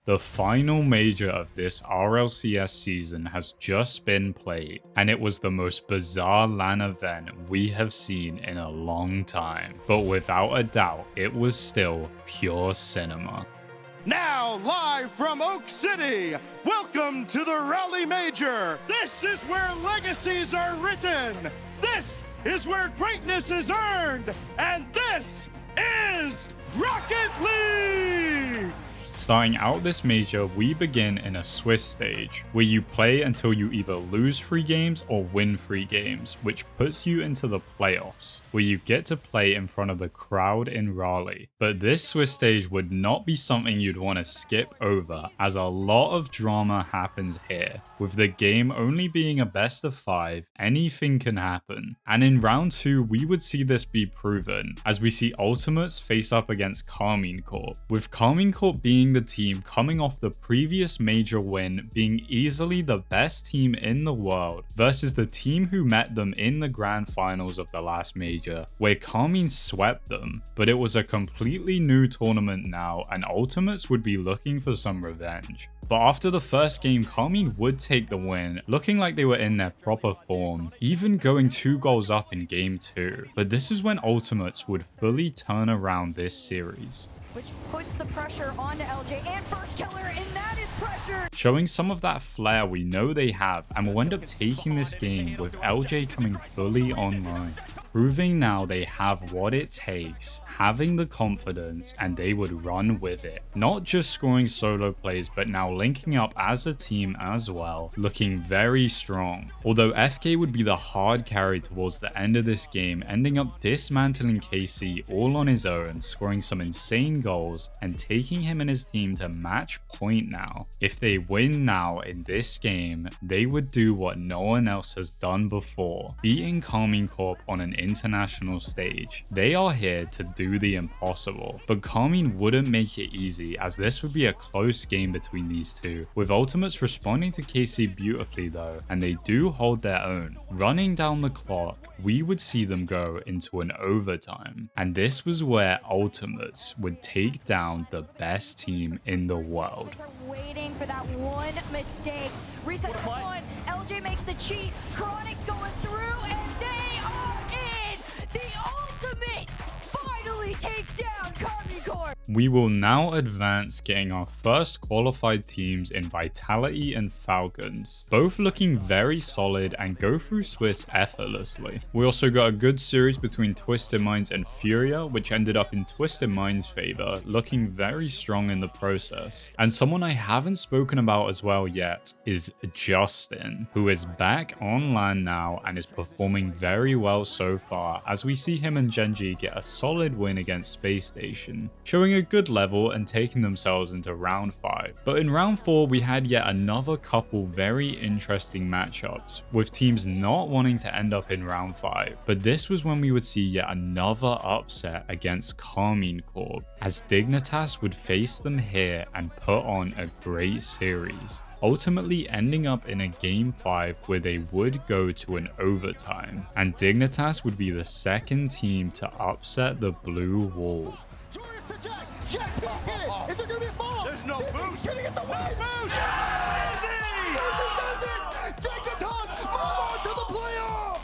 The final major of this RLCS season has just been played, and it was the most bizarre LAN event we have seen in a long time. But without a doubt, it was still pure cinema. Now, live from Oak City, welcome to the Raleigh Major. This is where legacies are written. This is where greatness is earned. And this is Rocket League! Starting out this major, we begin in a Swiss stage, where you play until you either lose 3 games or win 3 games, which puts you into the playoffs, where you get to play in front of the crowd in Raleigh. But this Swiss stage would not be something you'd want to skip over, as a lot of drama happens here. With the game only being a best of 5, anything can happen. And in round 2, we would see this be proven, as we see Ultimates face up against Karmine Corp, with Karmine Corp being the team coming off the previous major win, being easily the best team in the world, versus the team who met them in the grand finals of the last major, where Karmine swept them. But it was a completely new tournament now, and Ultimates would be looking for some revenge. But after the first game, Karmine would take the win, looking like they were in their proper form, even going 2 goals up in game 2. But this is when Ultimates would fully turn around this series, which puts the pressure onto LJ and first killer, and that is pressure! Showing some of that flair we know they have, and will end up taking this game with LJ coming fully online. Proving now they have what it takes, having the confidence, and they would run with it. Not just scoring solo plays, but now linking up as a team as well, looking very strong. Although FK would be the hard carry towards the end of this game, ending up dismantling KC all on his own, scoring some insane goals, and taking him and his team to match point now. If they win now in this game, they would do what no one else has done before, beating Karmine Corp on an international stage. They are here to do the impossible, but Karmine wouldn't make it easy, as this would be a close game between these two, with Ultimates responding to KC beautifully though, and they do hold their own. Running down the clock, we would see them go into an overtime, and this was where Ultimates would take down the best team in the world. Waiting for that one mistake. Reset the one. LJ makes the cheat. Chronic's going through, and they are in. The ultimate finally take down Karmine Corp. We will now advance, getting our first qualified teams in Vitality and Falcons, both looking very solid and go through Swiss effortlessly. We also got a good series between Twisted Minds and Furia, which ended up in Twisted Minds' favor, looking very strong in the process. And someone I haven't spoken about as well yet is Justin, who is back on LAN now and is performing very well so far, as we see him and Genji get a solid win against Space Station, showing a good level and taking themselves into round 5. But in round 4, we had yet another couple very interesting matchups, with teams not wanting to end up in round 5. But this was when we would see yet another upset against Karmine Corp, as Dignitas would face them here and put on a great series, ultimately ending up in a game 5 where they would go to an overtime, and Dignitas would be the second team to upset the blue wall. Jack, hit it! Is there gonna be a fall? There's no boost! Can he get the way? Boost! Yes! Dignitas, move on to the playoffs!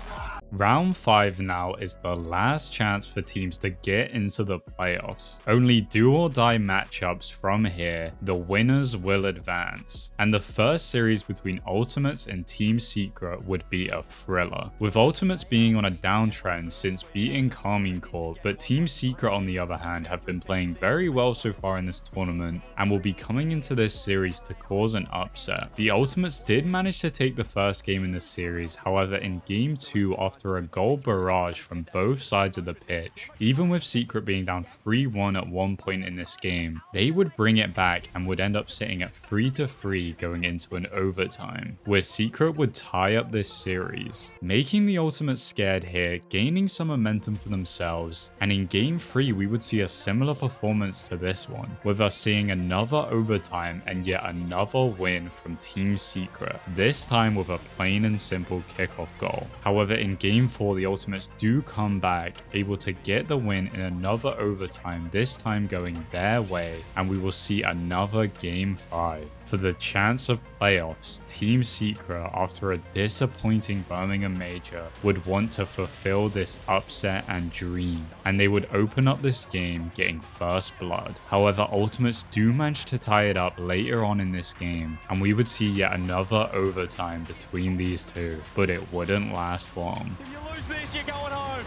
Round 5 now is the last chance for teams to get into the playoffs. Only do or die matchups from here, the winners will advance. And the first series between Ultimates and Team Secret would be a thriller, with Ultimates being on a downtrend since beating Karmine Corp, but Team Secret on the other hand have been playing very well so far in this tournament and will be coming into this series to cause an upset. The Ultimates did manage to take the first game in this series, however in game 2 after a goal barrage from both sides of the pitch, even with Secret being down 3-1 at one point in this game, they would bring it back and would end up sitting at 3-3 going into an overtime, where Secret would tie up this series, making the Ultimates scared here, gaining some momentum for themselves. And in game 3 we would see a similar performance to this one, with us seeing another overtime and yet another win from Team Secret, this time with a plain and simple kickoff goal. However, in game Game 4, the Ultimates do come back, able to get the win in another overtime, this time going their way, and we will see another Game 5. For the chance of playoffs, Team Secret, after a disappointing Birmingham Major, would want to fulfill this upset and dream, and they would open up this game getting first blood. However, Ultimates do manage to tie it up later on in this game, and we would see yet another overtime between these two, but it wouldn't last long. If you lose this, you're going home.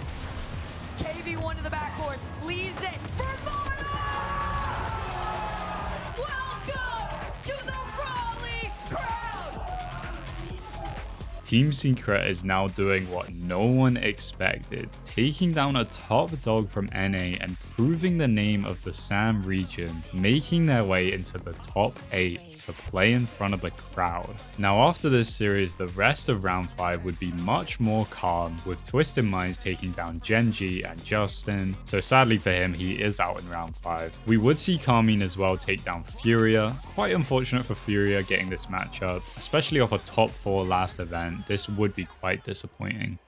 KV1 to the backboard, leaves it for Mono! Welcome to the Raleigh crowd! Team Secret is now doing what no one expected, taking down a top dog from NA and proving the name of the SAM region, making their way into the top 8 to play in front of the crowd. Now after this series, the rest of round 5 would be much more calm, with Twisted Minds taking down Genji and Justin, so sadly for him, he is out in round 5. We would see Carmine as well take down Furia. Quite unfortunate for Furia getting this matchup, especially off a top 4 last event. This would be quite disappointing.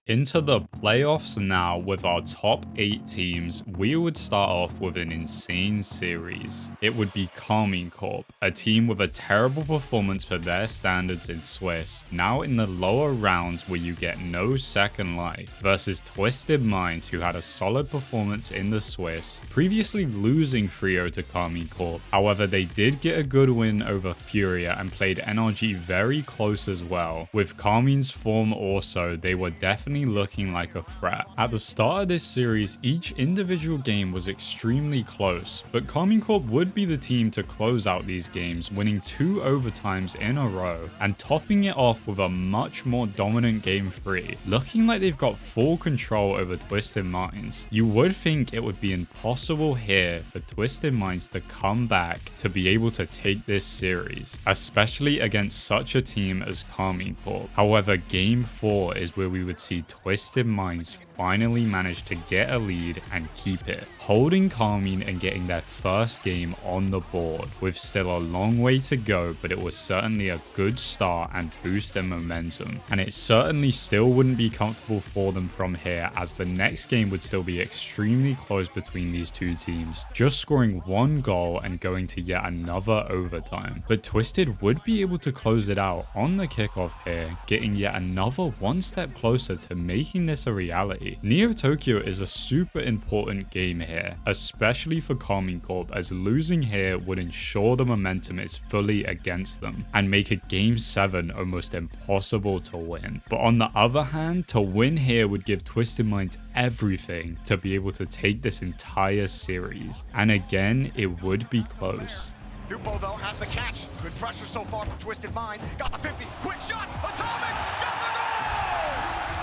Into the playoffs now with our top 8 teams, we would start off with an insane series. It would be Carmine Corp, a team with a terrible performance for their standards in Swiss, now in the lower rounds where you get no second life, versus Twisted Minds, who had a solid performance in the Swiss, previously losing 3-0 to Carmine Corp. However, they did get a good win over Furia and played NRG very close as well. With Carmine's form also, they were definitely looking like a threat. At the start of this series, each individual game was extremely close, but Carmine Corp would be the team to close out these games, winning 2 overtimes in a row and topping it off with a much more dominant game 3, looking like they've got full control over Twisted Minds. You would think it would be impossible here for Twisted Minds to come back to be able to take this series, especially against such a team as Carmine Corp. However, game 4 is where we would see Twisted Minds finally managed to get a lead and keep it, holding Carmine and getting their first game on the board, with still a long way to go, but it was certainly a good start and boost in momentum, and it certainly still wouldn't be comfortable for them from here, as the next game would still be extremely close between these two teams, just scoring 1 goal and going to yet another overtime. But Twisted would be able to close it out on the kickoff here, getting yet another one step closer to making this a reality. Neo Tokyo is a super important game here, especially for Carmine Corp, as losing here would ensure the momentum is fully against them and make a game 7 almost impossible to win. But on the other hand, to win here would give Twisted Minds everything to be able to take this entire series, and again it would be close. Dupo though has the catch. Good pressure so far from Twisted Minds. Got the 50. Quick shot. Atomic. Got the goal.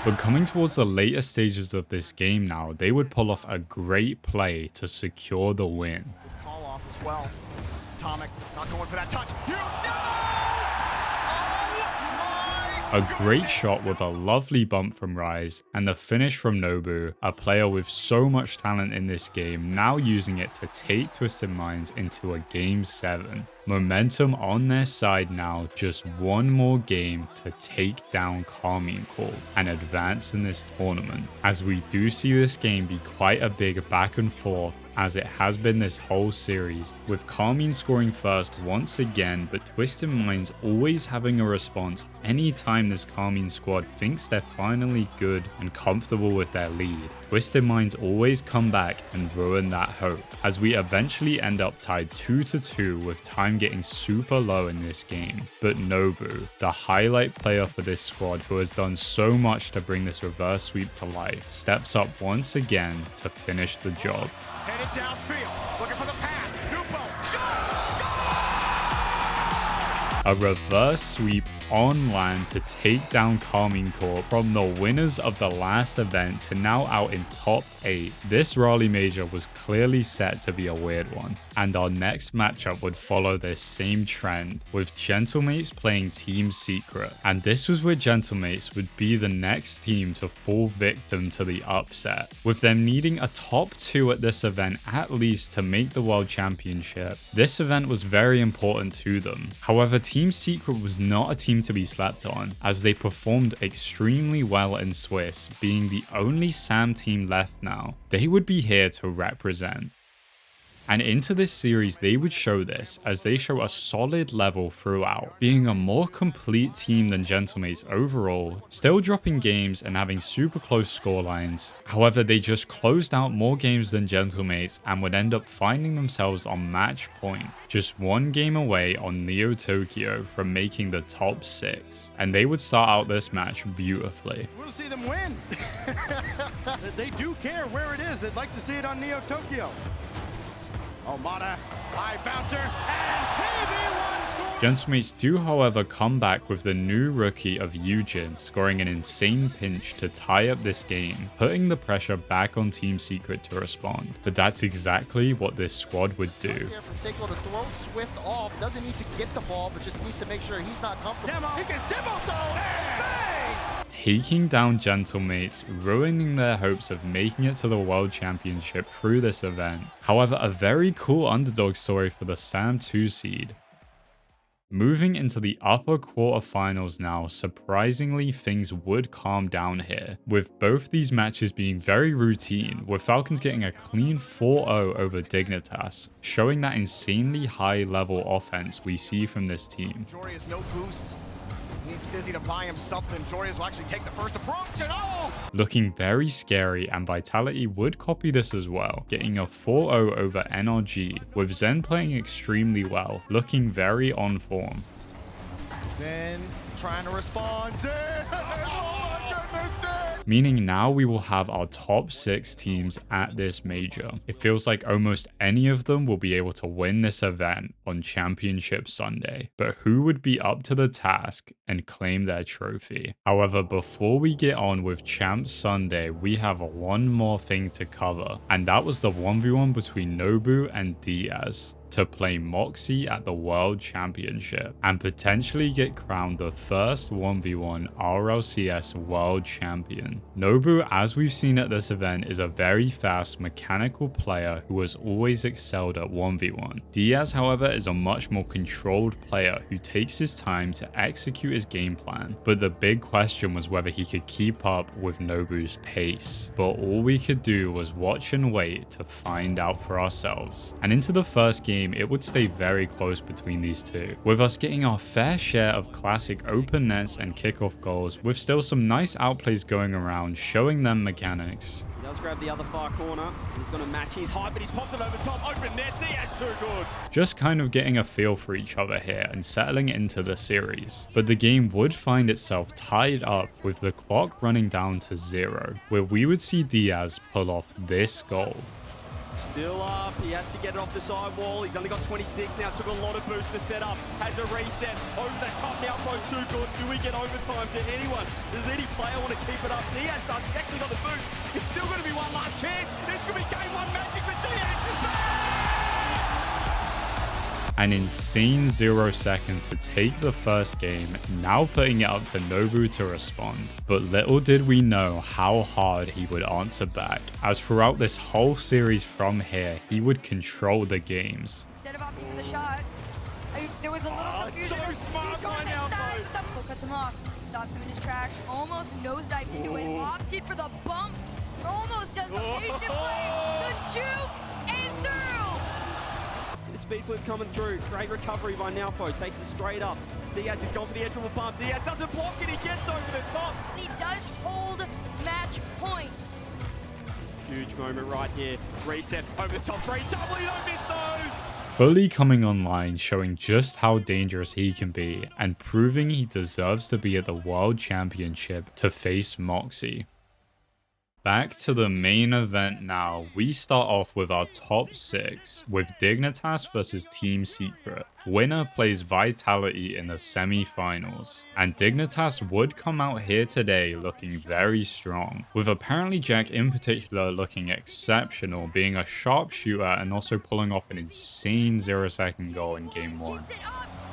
But coming towards the later stages of this game now, they would pull off a great play to secure the win. Call off as well. Atomic not going for that touch. A great shot with a lovely bump from Rise, and the finish from Nobu, a player with so much talent in this game, now using it to take Twisted Minds into a game 7. Momentum on their side now, just one more game to take down Carmine Corp and advance in this tournament, as we do see this game be quite a big back and forth, as it has been this whole series, with Carmine scoring first once again, but Twisted Minds always having a response anytime this Carmine squad thinks they're finally good and comfortable with their lead. Twisted Minds always come back and ruin that hope, as we eventually end up tied 2-2 with time getting super low in this game. But Nobu, the highlight player for this squad who has done so much to bring this reverse sweep to life, steps up once again to finish the job. Headed downfield, looking for the pass. Dupo, shot! A reverse sweep on land to take down Carmine Corp from the winners of the last event to now out in top 8. This Raleigh Major was clearly set to be a weird one. And our next matchup would follow this same trend, with Gentlemates playing Team Secret. And this was where Gentlemates would be the next team to fall victim to the upset, with them needing a top 2 at this event at least to make the World Championship. This event was very important to them. However, Team Secret was not a team to be slept on, as they performed extremely well in Swiss, being the only SAM team left now. They would be here to represent. And into this series they would show this, as they show a solid level throughout, being a more complete team than Gentlemates overall, still dropping games and having super close scorelines. However, they just closed out more games than Gentlemates and would end up finding themselves on match point, just one game away on Neo Tokyo from making the top 6. And they would start out this match beautifully. We'll see them win. They do care where it is. They'd like to see it on Neo Tokyo. Omada, high bouncer, and KB1 scores! Gentlemates do, however, come back with the new rookie of Yujin scoring an insane pinch to tie up this game, putting the pressure back on Team Secret to respond. But that's exactly what this squad would do. From Seiko to throw Swift off, doesn't need to get the ball, but just needs to make sure he's not comfortable. Demo. He gets demo though! Bang! Taking down Gentlemates, ruining their hopes of making it to the World Championship through this event. However, a very cool underdog story for the SAM 2 seed. Moving into the upper quarterfinals now, surprisingly things would calm down here, with both these matches being very routine, with Falcons getting a clean 4-0 over Dignitas, showing that insanely high level offense we see from this team. Jory has no boosts. Needs Dizzy to buy him something. Jorius will actually take the first approach and oh! Looking very scary, and Vitality would copy this as well, getting a 4-0 over NRG, with Zen playing extremely well, looking very on form. Zen trying to respond. Zen! Oh my goodness, Zen! Meaning now we will have our top 6 teams at this major. It feels like almost any of them will be able to win this event on Championship Sunday, but who would be up to the task and claim their trophy? However, before we get on with Champ Sunday, we have one more thing to cover, and that was the 1v1 between Nobu and Diaz to play Moxie at the World Championship and potentially get crowned the first 1v1 RLCS World Champion. Nobu, as we've seen at this event, is a very fast mechanical player who has always excelled at 1v1. Diaz, however, is a much more controlled player who takes his time to execute his game plan, but the big question was whether he could keep up with Nobu's pace. But all we could do was watch and wait to find out for ourselves. And into the first game, it would stay very close between these two, with us getting our fair share of classic open nets and kickoff goals, with still some nice outplays going around, showing them mechanics. He does grab the other far corner. He's going to match his height, but he's popped it over top. Open net. That's too good. Just kind of getting a feel for each other here and settling into the series. But the game would find itself tied up with the clock running down to 0, where we would see Diaz pull off this goal. Still up. He has to get it off the side wall. He's only got 26 now. Took a lot of boost to set up. Has a reset. Over the top now. Pro too good. Do we get overtime to anyone? Does any player want to keep it up? Diaz does. He's actually got the boost. It's still going to be one last chance. This could be game 1 magic for Diaz. An insane 0 second to take the first game, now putting it up to Nobu to respond. But little did we know how hard he would answer back, as throughout this whole series from here, he would control the games. Instead of opting for the shot, there was a little confusion. So smart by now, Bull cuts him off, stops him in his tracks, almost nosedived into it, opted for the bump, almost does the patient play, the juke, and through! The speed flip coming through. Great recovery by Naopo. Takes it straight up. Diaz is going for the edge of a bump. Diaz doesn't block it. He gets over the top. He does hold match point. Huge moment right here. Reset over the top 3. Double. You don't miss those. Fully coming online, showing just how dangerous he can be and proving he deserves to be at the World Championship to face Moxie. Back to the main event now. We start off with our top 6 with Dignitas versus Team Secret. Winner plays Vitality in the semi-finals, and Dignitas would come out here today looking very strong, with apparently Jack in particular looking exceptional, being a sharpshooter and also pulling off an insane 0-second goal in game 1.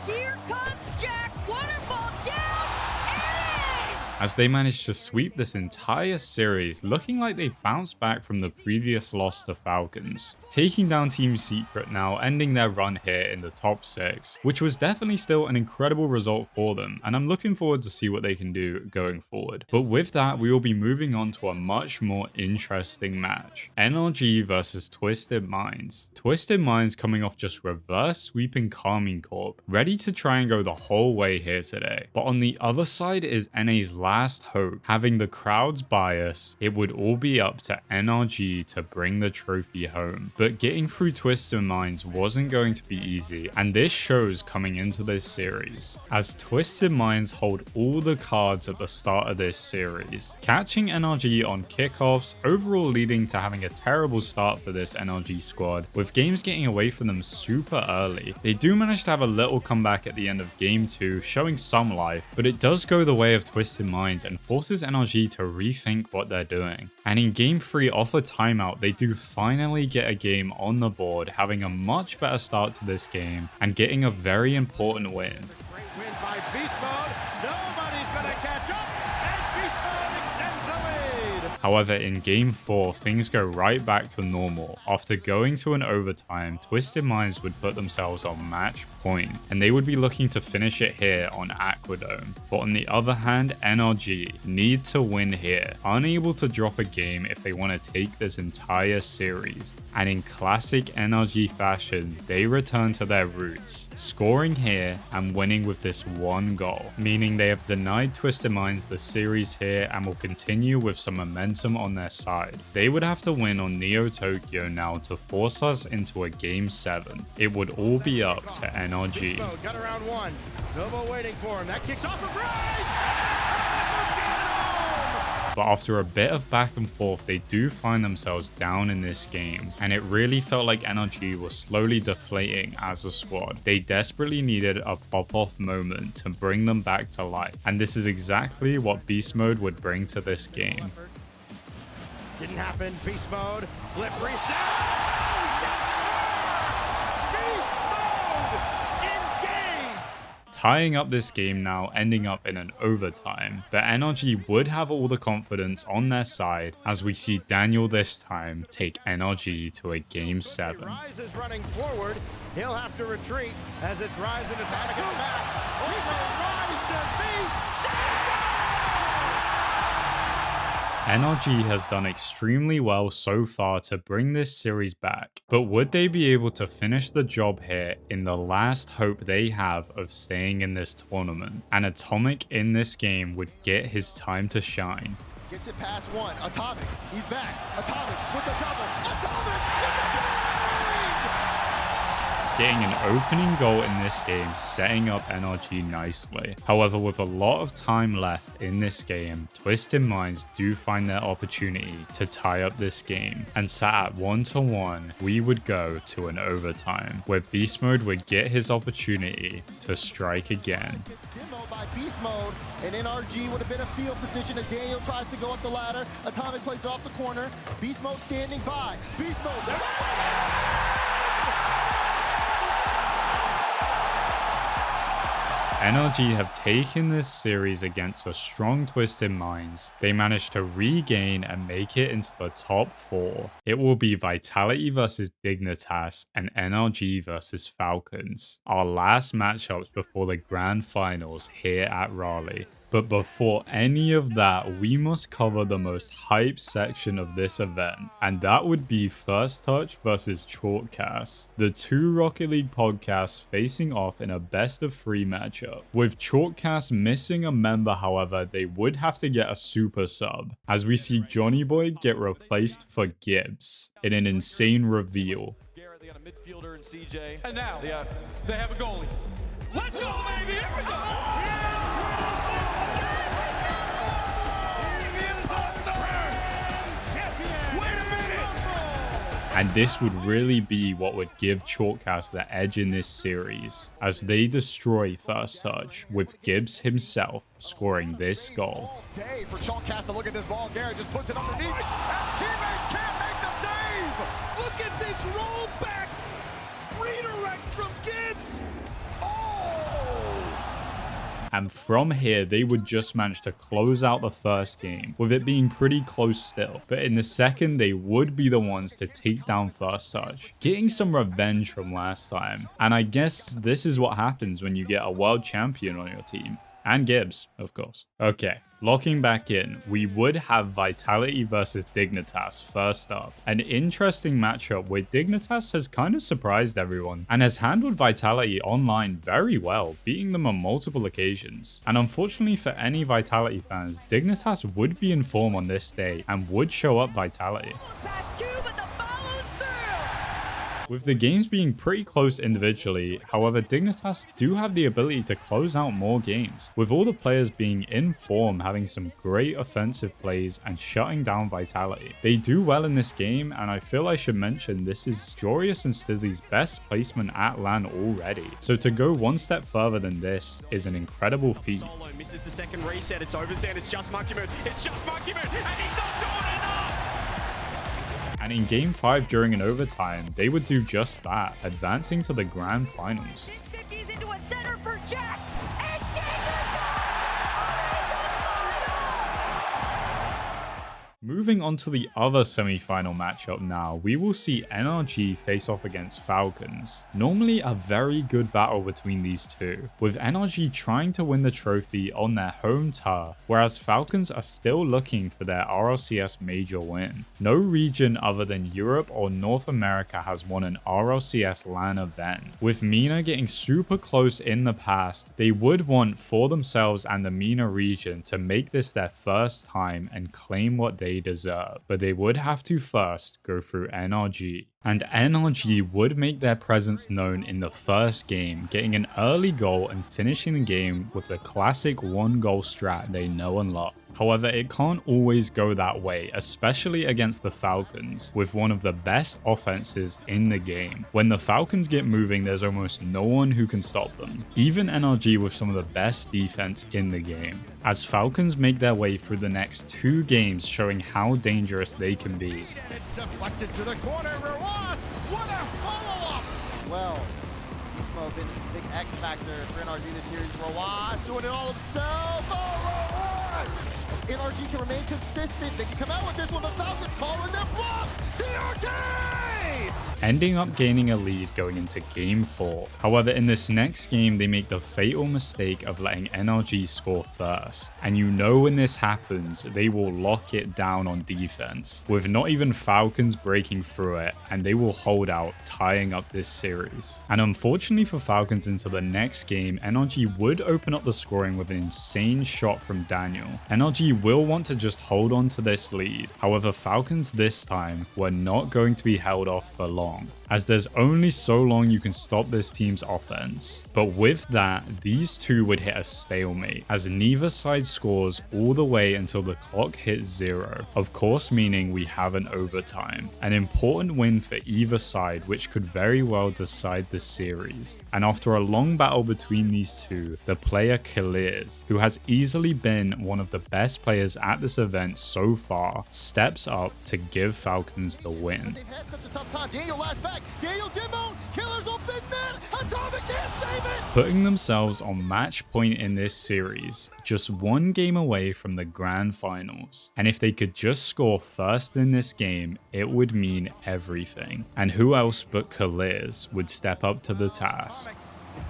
Here comes Jack, waterfall down, and in! As they managed to sweep this entire series, looking like they bounced back from the previous loss to Falcons. Taking down Team Secret now, ending their run here in the top 6, which was definitely still an incredible result for them, and I'm looking forward to see what they can do going forward. But with that, we will be moving on to a much more interesting match. NRG versus Twisted Minds. Twisted Minds coming off just reverse sweeping Carmine Corp, ready to try and go the whole way here today. But on the other side is NA's last hope. Having the crowd's bias, it would all be up to NRG to bring the trophy home. But getting through Twisted Minds wasn't going to be easy, and this shows coming into this series, as Twisted Minds hold all the cards at the start of this series, catching NRG on kickoffs, overall leading to having a terrible start for this NRG squad, with games getting away from them super early. They do manage to have a little comeback at the end of game 2, showing some life, but it does go the way of Twisted Minds and forces NRG to rethink what they're doing. And in game 3 off a timeout, they do finally get a game on the board, having a much better start to this game and getting a very important win. Great win by Beast Mode. Nobody's gonna catch up, and Beast Mode extends the lead. However, in game 4, things go right back to normal. After going to an overtime, Twisted Minds would put themselves on match point, and they would be looking to finish it here on Aquadome. But on the other hand, NRG need to win here, unable to drop a game if they want to take this entire series. And in classic NRG fashion, they return to their roots, scoring here and winning with this one goal, meaning they have denied Twisted Minds the series here and will continue with some momentum on their side. They would have to win on Neo Tokyo now to force us into a game 7. It would all be up to NRG. Beast Mode got around 1. Nova waiting for him. That kicks off a brace. But after a bit of back and forth, they do find themselves down in this game, and it really felt like NRG was slowly deflating as a squad. They desperately needed a pop-off moment to bring them back to life, and this is exactly what Beast Mode would bring to this game. Didn't happen. Beast Mode. Flip reset. Beast Mode in game. Tying up this game now, ending up in an overtime, but NRG would have all the confidence on their side as we see Daniel this time take NRG to a game 7. Rise is running forward. He'll have to retreat as it's Rise and attack on back. Rise to beat. NRG has done extremely well so far to bring this series back, but would they be able to finish the job here in the last hope they have of staying in this tournament? And Atomic in this game would get his time to shine. Gets it past 1. Atomic. He's back. Atomic with the double. Atomic with the double. Getting an opening goal in this game, setting up NRG nicely. However, with a lot of time left in this game, Twisted Minds do find their opportunity to tie up this game. And sat at 1-1, we would go to an overtime, where Beast Mode would get his opportunity to strike again. Demo by Beast Mode, and NRG would have been a field position as Daniel tries to go up the ladder. Atomic plays it off the corner. Beast Mode standing by. Beast Mode, there. NRG have taken this series against a strong Twisted Minds. They managed to regain and make it into the top 4. It will be Vitality versus Dignitas and NRG versus Falcons, our last matchups before the grand finals here at Raleigh. But before any of that, we must cover the most hype section of this event, and that would be First Touch versus Chalkcast, the two Rocket League podcasts facing off in a best of 3 matchup. With Chalkcast missing a member, however, they would have to get a super sub, as we see Johnny Boy get replaced for Gibbs in an insane reveal. Garrett, they got a midfielder and CJ. And now they have a goalie. Let's go, baby! Here we go! And this would really be what would give Chalkcast the edge in this series, as they destroy First Touch, with Gibbs himself scoring this goal. All day for Chalkcast to look at this ball. Garrett just puts it underneath it, and teammates can't make the save! Look at this roll back. Redirect from Gibbs. And from here, they would just manage to close out the first game, with it being pretty close still. But in the second, they would be the ones to take down First Touch, getting some revenge from last time. And I guess this is what happens when you get a world champion on your team. And Gibbs, of course. Okay, locking back in, we would have Vitality versus Dignitas first up. An interesting matchup where Dignitas has kind of surprised everyone and has handled Vitality online very well, beating them on multiple occasions. And unfortunately for any Vitality fans, Dignitas would be in form on this day and would show up Vitality. With the games being pretty close individually, however, Dignitas do have the ability to close out more games, with all the players being in form, having some great offensive plays and shutting down Vitality. They do well in this game, and I feel I should mention this is Jorius and Stizzy's best placement at LAN already. So to go one step further than this is an incredible feat. Solo misses the second reset, it's over Sand, it's just Monkey Moon, and he's not doing enough! And in Game 5 during an overtime, they would do just that, advancing to the grand finals. 50s into a center for Jack, and Moving on to the other semi-final matchup now, we will see NRG face off against Falcons. Normally a very good battle between these two, with NRG trying to win the trophy on their home turf, whereas Falcons are still looking for their RLCS Major win. No region other than Europe or North America has won an RLCS LAN event. With MENA getting super close in the past, they would want for themselves and the MENA region to make this their first time and claim what they deserve, but they would have to first go through NRG. And NRG would make their presence known in the first game, getting an early goal and finishing the game with the classic one goal strat they know and love. However, it can't always go that way, especially against the Falcons, with one of the best offenses in the game. When the Falcons get moving, there's almost no one who can stop them, even NRG with some of the best defense in the game. As Falcons make their way through the next 2 games showing how dangerous they can be. It's deflected to the corner. Rawas, what a follow-up! Well, Beastmo been big X factor for NRG this series. Rawas doing it all himself. Oh, Rawas! NRG can remain consistent. They can come out with this one, but Falcons calling them block. DRK! Ending up gaining a lead going into Game 4. However, in this next game, they make the fatal mistake of letting NRG score first. And you know when this happens, they will lock it down on defense, with not even Falcons breaking through it, and they will hold out, tying up this series. And unfortunately for Falcons into the next game, NRG would open up the scoring with an insane shot from Daniel. NRG will want to just hold on to this lead. However, Falcons this time were not going to be held off for long, as there's only so long you can stop this team's offense. But with that, these two would hit a stalemate, as neither side scores all the way until the clock hits 0, of course meaning we have an overtime. An important win for either side, which could very well decide the series. And after a long battle between these two, the player Clears, who has easily been one of the best players at this event so far, steps up to give Falcons the win. They've had such a tough time. Daniel last back. Daniel Demo. Killers open net. Atomic can't save it. Putting themselves on match point in this series, just 1 game away from the grand finals. And if they could just score first in this game, it would mean everything. And who else but Clears would step up to the task?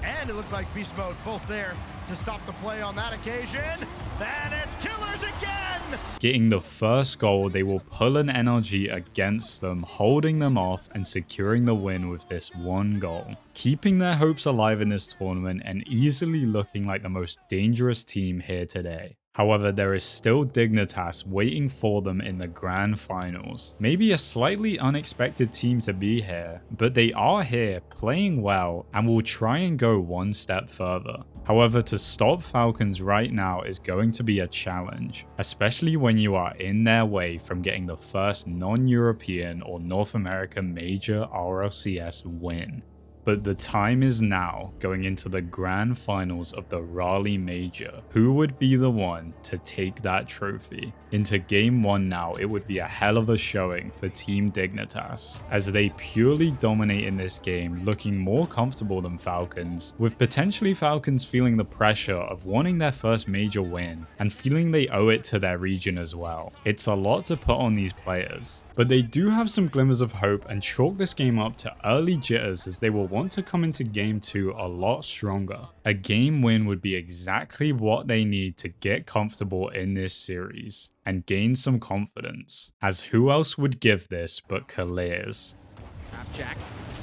And it looked like Beast Mode both there to stop the play on that occasion. And it's Killers again! Getting the first goal, they will pull an NRG against them, holding them off and securing the win with this 1 goal. Keeping their hopes alive in this tournament and easily looking like the most dangerous team here today. However, there is still Dignitas waiting for them in the grand finals. Maybe a slightly unexpected team to be here, but they are here playing well and will try and go one step further. However, to stop Falcons right now is going to be a challenge, especially when you are in their way from getting the first non-European or North American major RLCS win. But the time is now, going into the grand finals of the Raleigh Major. Who would be the one to take that trophy? Into game 1 now, it would be a hell of a showing for Team Dignitas, as they purely dominate in this game, looking more comfortable than Falcons, with potentially Falcons feeling the pressure of wanting their first major win, and feeling they owe it to their region as well. It's a lot to put on these players, but they do have some glimmers of hope and chalk this game up to early jitters, as they will want to come into game 2 a lot stronger. A game win would be exactly what they need to get comfortable in this series and gain some confidence, as who else would give this but Kalirs? Jack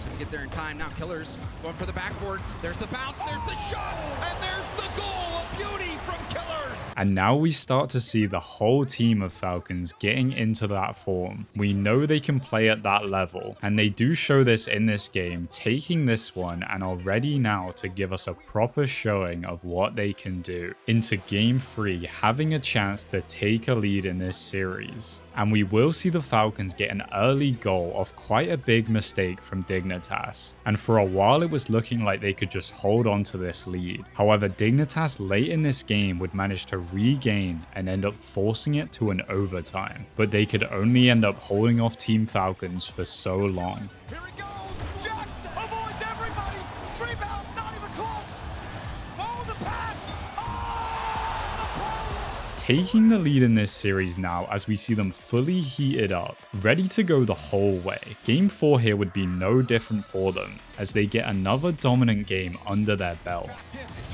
gonna get there in time now. Killers going for the backboard. There's the bounce, there's the shot, and there's the goal. A beauty from Killers. And now we start to see the whole team of Falcons getting into that form. We know they can play at that level, and they do show this in this game, taking this one and are ready now to give us a proper showing of what they can do. Into game 3, having a chance to take a lead in this series. And we will see the Falcons get an early goal off quite a big mistake from Dignitas. And for a while it was looking like they could just hold on to this lead. However, Dignitas late in this game would manage to regain and end up forcing it to an overtime. But they could only end up holding off Team Falcons for so long. Here it goes. Jack avoids everybody. Rebound, not even close. Oh, the pass. Taking the lead in this series now, as we see them fully heated up, ready to go the whole way. Game 4 here would be no different for them, as they get another dominant game under their belt.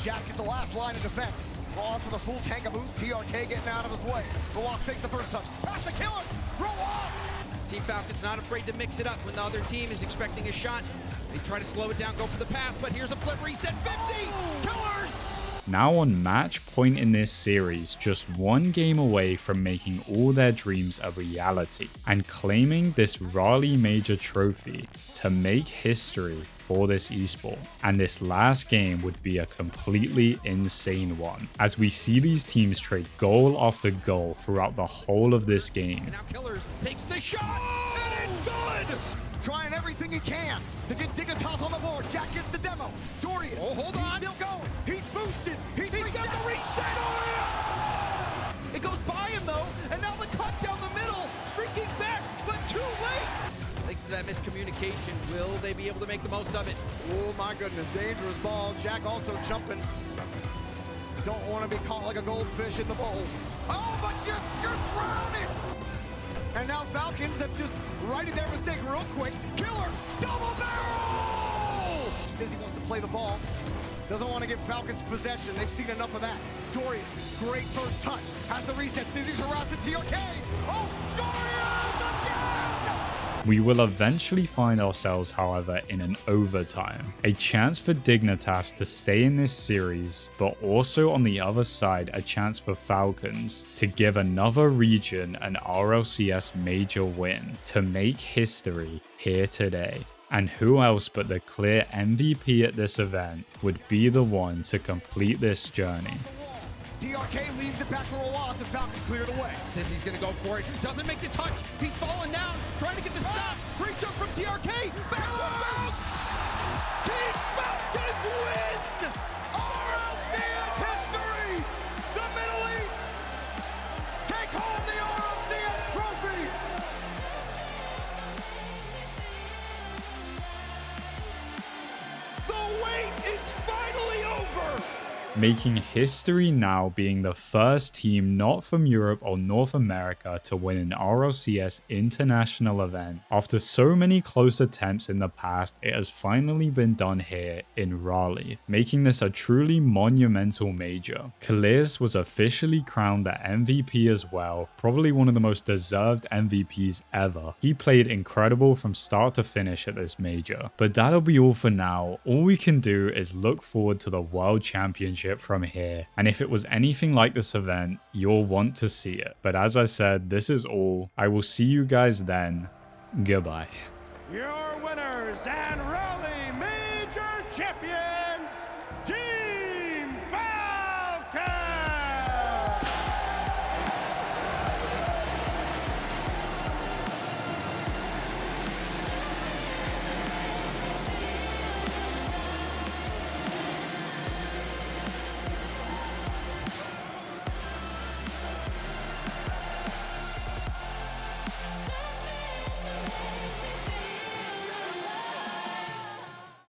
Jack is the last line of defense. Ross with a full tank of boost. TRK getting out of his way. Ross takes the first touch. Pass the killer. Throw off. Team Falcons not afraid to mix it up when the other team is expecting a shot. They try to slow it down, go for the pass, but here's a flip reset. 50. Killers. Now on match point in this series, just one game away from making all their dreams a reality and claiming this Raleigh Major trophy to make history for this esport. And this last game would be a completely insane one, as we see these teams trade goal after goal throughout the whole of this game. And now Killers takes the shot, and it's good! Trying everything he can to get Dignitas on the board. Jack gets the demo. Dorian. Oh, hold on. He's still going. He's boosted. He's got the reset. Oh, yeah! It goes by him, though, and now the cut down the middle. Streaking back, but too late. Thanks to that miscommunication, will they be able to make the most of it? Oh, my goodness. Dangerous ball. Jack also jumping. Don't want to be caught like a goldfish in the bowl. Oh, but you're drowning. And now Falcons have just righted their mistake real quick. Killer, double barrel! Stizzy wants to play the ball. Doesn't want to give Falcons possession. They've seen enough of that. Dorian, great first touch. Has the reset. Stizzy's harassing TRK. Oh, Dorian again! We will eventually find ourselves, however, in an overtime. A chance for Dignitas to stay in this series, but also on the other side, a chance for Falcons to give another region an RLCS major win to make history here today. And who else but the clear MVP at this event would be the one to complete this journey? TRK leaves it back for Roas and Falcons cleared away. Says he's gonna go for it. Doesn't make the touch. He's falling down, trying to get the stop. Great jump from TRK. Backward bounce. Team Falcons win! RLCS history! The Middle East take home the RLCS trophy! The wait is finally over. Making history now, being the first team not from Europe or North America to win an RLCS international event. After so many close attempts in the past, it has finally been done here in Raleigh, making this a truly monumental major. Kalirs was officially crowned the MVP as well, probably one of the most deserved MVPs ever. He played incredible from start to finish at this major. But that'll be all for now. All we can do is look forward to the World Championship championship from here. And if it was anything like this event, you'll want to see it. But as I said, this is all. I will see you guys then. Goodbye. Your